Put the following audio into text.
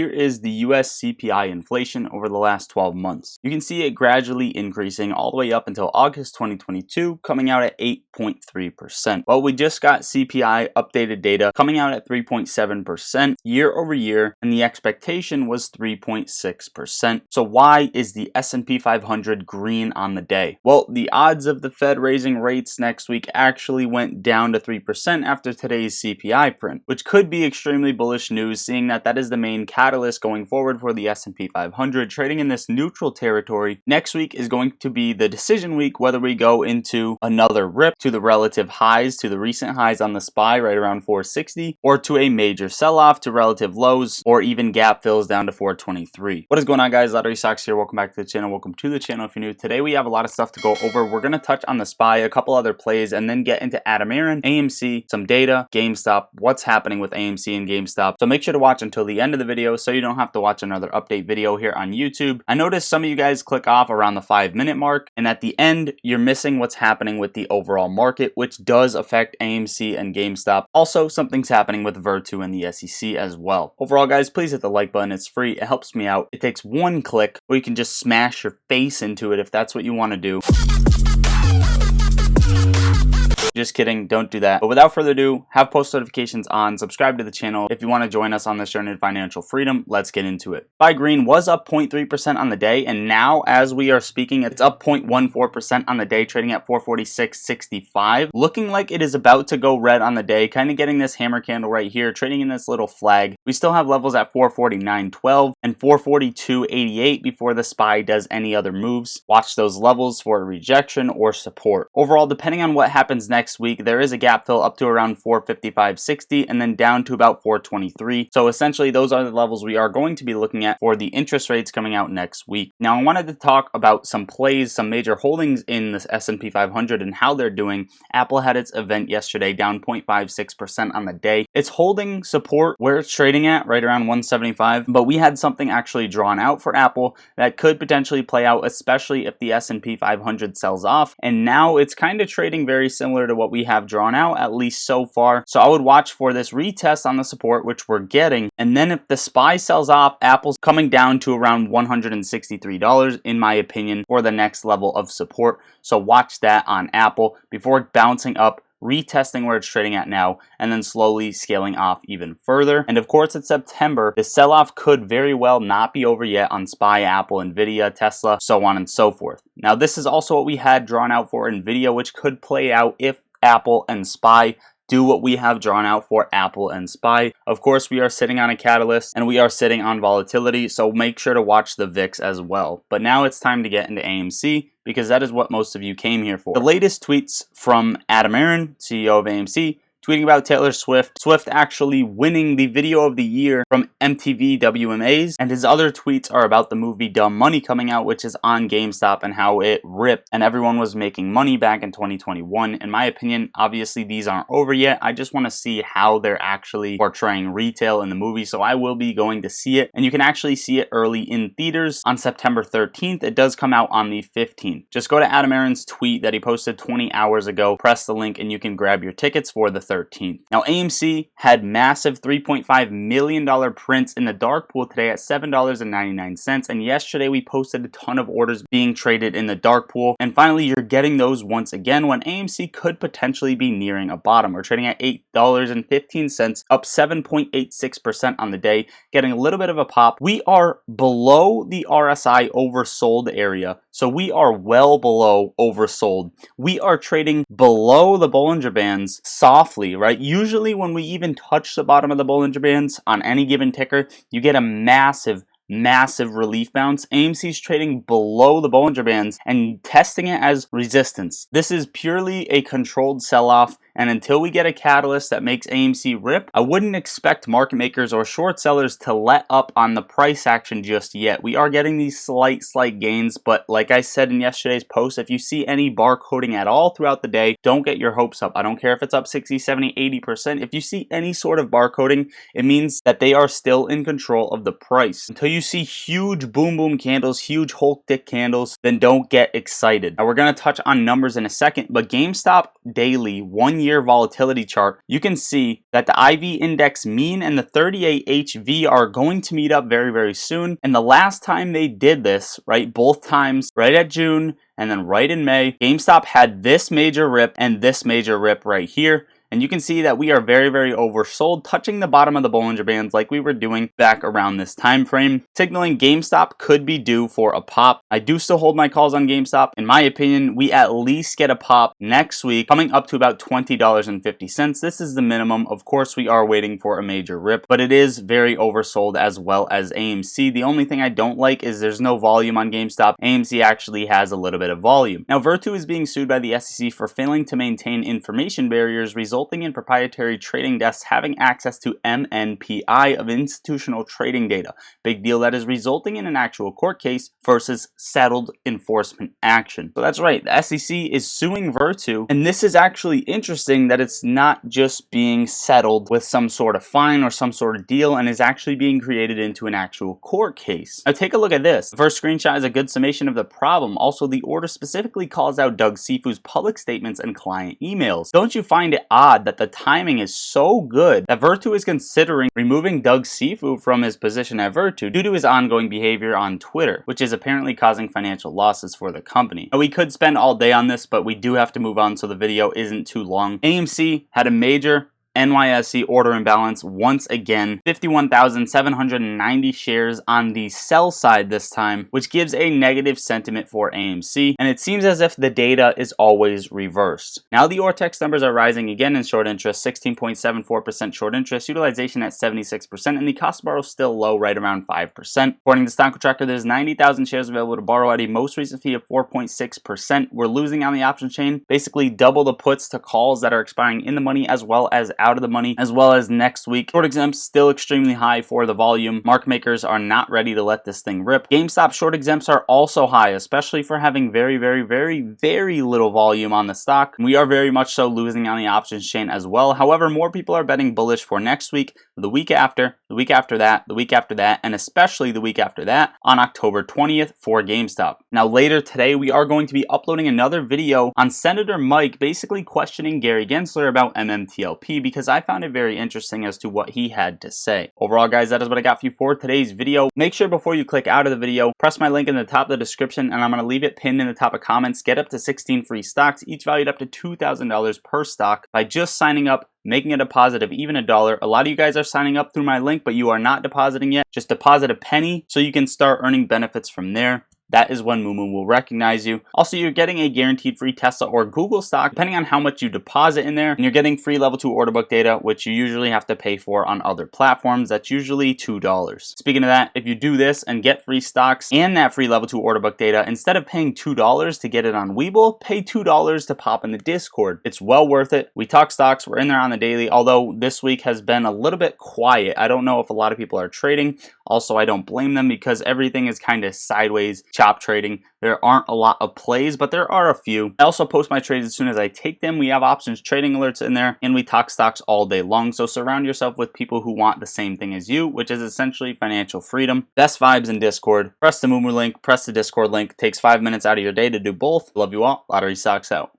Here is the US CPI inflation over the last 12 months. You can see it gradually increasing all the way up until August 2022, coming out at 8.3%. Well, we just got CPI updated data coming out at 3.7% year over year, and the expectation was 3.6%. So why is the S&P 500 green on the day? Well, the odds of the Fed raising rates next week actually went down to 3% after today's CPI print, which could be extremely bullish news, seeing that that is the main catalyst going forward for the S&P 500 trading in this neutral territory. Next week is going to be the decision week, whether we go into another rip to the relative highs, to the recent highs on the SPY right around 460, or to a major sell-off to relative lows, or even gap fills down to 423. What is going on, guys? Lottery Stocks here. Welcome back to the channel. Welcome to the channel if you're new. Today we have a lot of stuff to go over. We're going to touch on the SPY, a couple other plays, and then get into Adamarin, AMC, some data, GameStop, what's happening with AMC and GameStop. So make sure to watch until the end of the video so you don't have to watch another update video here on YouTube. I noticed some of you guys click off around the 5-minute mark, and at the end you're missing what's happening with the overall market, which does affect AMC and GameStop. Also, something's happening with Virtu and the SEC as well. Overall, guys, please hit the like button. It's free. It helps me out. It takes one click, or you can just smash your face into it if that's what you want to do. Just kidding, don't do that. But without further ado, have post notifications on, subscribe to the channel if you want to join us on this journey to financial freedom. Let's get into it. SPY green was up 0.3% on the day, and now as we are speaking, it's up 0.14% on the day, trading at 446.65. Looking like it is about to go red on the day, kind of getting this hammer candle right here, trading in this little flag. We still have levels at 449.12 and 442.88 before the SPY does any other moves. Watch those levels for a rejection or support. Overall, depending on what happens next week, there is a gap fill up to around 455.60 and then down to about 423. So essentially those are the levels we are going to be looking at for the interest rates coming out next week. Now I wanted to talk about some plays, some major holdings in this S&P 500 and how they're doing. Apple had its event yesterday, down 0.56% on the day. It's holding support where it's trading at right around 175, but we had something actually drawn out for Apple that could potentially play out, especially if the S&P 500 sells off, and now it's kind of trading very similar to what we have drawn out, at least so far. So I would watch for this retest on the support, which we're getting, and then if the SPY sells off, Apple's coming down to around $163 in my opinion for the next level of support. So watch that on Apple before bouncing up, retesting where it's trading at now, and then slowly scaling off even further. And of course, it's September. The sell-off could very well not be over yet on SPY, Apple, Nvidia, Tesla, so on and so forth. Now, this is also what we had drawn out for Nvidia, which could play out if Apple and SPY do what we have drawn out for Apple and SPY. Of course, we are sitting on a catalyst and we are sitting on volatility, so make sure to watch the VIX as well. But now it's time to get into AMC, because that is what most of you came here for. The latest tweets from Adamarin, CEO of AMC, tweeting about Taylor Swift. Swift actually winning the video of the year from MTV WMAs, and his other tweets are about the movie Dumb Money coming out, which is on GameStop, and how it ripped and everyone was making money back in 2021. In my opinion, obviously these aren't over yet. I just want to see how they're actually portraying retail in the movie, so I will be going to see it, and you can actually see it early in theaters on September 13th. It does come out on the 15th. Just go to Adamarin's tweet that he posted 20 hours ago, press the link, and you can grab your tickets for the 13th. Now, AMC had massive $3.5 million prints in the dark pool today at $7.99, and yesterday we posted a ton of orders being traded in the dark pool, and finally you're getting those once again when AMC could potentially be nearing a bottom. We're trading at $8.15, up 7.86% on the day, getting a little bit of a pop. We are below the RSI oversold area, so we are well below oversold. We are trading below the Bollinger Bands softly, right? Usually when we even touch the bottom of the Bollinger Bands on any given ticker, you get a massive relief bounce. AMC's trading below the Bollinger Bands and testing it as resistance. This is purely a controlled sell-off, and until we get a catalyst that makes AMC rip, I wouldn't expect market makers or short sellers to let up on the price action just yet. We are getting these slight gains, but like I said in yesterday's post, if you see any barcoding at all throughout the day, don't get your hopes up. I don't care if it's up 60, 70, 80%. If you see any sort of barcoding, it means that they are still in control of the price. Until you see huge boom candles, huge Hulk dick candles, then don't get excited. Now we're going to touch on numbers in a second, but GameStop daily 1 1-year volatility chart, you can see that the IV index mean and the 38 HV are going to meet up very, very soon. And the last time they did this, right, both times right at June and then right in May, GameStop had this major rip and this major rip right here. And you can see that we are very, very oversold, touching the bottom of the Bollinger Bands like we were doing back around this time frame, signaling GameStop could be due for a pop. I do still hold my calls on GameStop. In my opinion, we at least get a pop next week, coming up to about $20.50. This is the minimum. Of course, we are waiting for a major rip, but it is very oversold as well as AMC. The only thing I don't like is there's no volume on GameStop. AMC actually has a little bit of volume. Now, Virtu is being sued by the SEC for failing to maintain information barriers, resulting in proprietary trading desks having access to MNPI of institutional trading data. Big deal. That is resulting in an actual court case versus settled enforcement action. So that's right, the SEC is suing Virtu, and this is actually interesting that it's not just being settled with some sort of fine or some sort of deal and is actually being created into an actual court case. Now take a look at this. The first screenshot is a good summation of the problem. Also, the order specifically calls out Doug Sifu's public statements and client emails. Don't you find it odd that the timing is so good that Virtu is considering removing Doug Sifu from his position at Virtu due to his ongoing behavior on Twitter, which is apparently causing financial losses for the company? Now, we could spend all day on this, but we do have to move on so the video isn't too long. AMC had a major NYSE order imbalance once again, 51,790 shares on the sell side this time, which gives a negative sentiment for AMC, and it seems as if the data is always reversed. Now the Ortex numbers are rising again in short interest, 16.74% short interest, utilization at 76%, and the cost to borrow still low, right around 5%. According to Stock Tracker, there's 90,000 shares available to borrow at a most recent fee of 4.6%. We're losing on the option chain, basically double the puts to calls that are expiring in the money as well as out of the money, as well as next week. Short exempts still extremely high for the volume. Market makers are not ready to let this thing rip. GameStop short exempts are also high, especially for having very, very, very, very little volume on the stock. We are very much so losing on the options chain as well. However, more people are betting bullish for next week, the week after, the week after that, the week after that, and especially the week after that on October 20th for GameStop. Now later today, we are going to be uploading another video on Senator Mike basically questioning Gary Gensler about MMTLP, because I found it very interesting as to what he had to say. Overall, guys, that is what I got for you for today's video. Make sure before you click out of the video, press my link in the top of the description, and I'm going to leave it pinned in the top of comments. Get up to 16 free stocks, each valued up to $2,000 per stock, by just signing up, making a deposit of even $1. A lot of you guys are signing up through my link, but you are not depositing yet. Just deposit a penny so you can start earning benefits from there. That is when Moomoo will recognize you. Also, you're getting a guaranteed free Tesla or Google stock, depending on how much you deposit in there. And you're getting free level 2 order book data, which you usually have to pay for on other platforms. That's usually $2. Speaking of that, if you do this and get free stocks and that free level 2 order book data, instead of paying $2 to get it on Webull, pay $2 to pop in the Discord. It's well worth it. We talk stocks. We're in there on the daily, although this week has been a little bit quiet. I don't know if a lot of people are trading. Also, I don't blame them because everything is kind of sideways chop trading. There aren't a lot of plays, but there are a few. I also post my trades as soon as I take them. We have options trading alerts in there, and we talk stocks all day long. So surround yourself with people who want the same thing as you, which is essentially financial freedom. Best vibes in Discord. Press the Moomoo link, press the Discord link. Takes 5 minutes out of your day to do both. Love you all. Lottery Stocks out.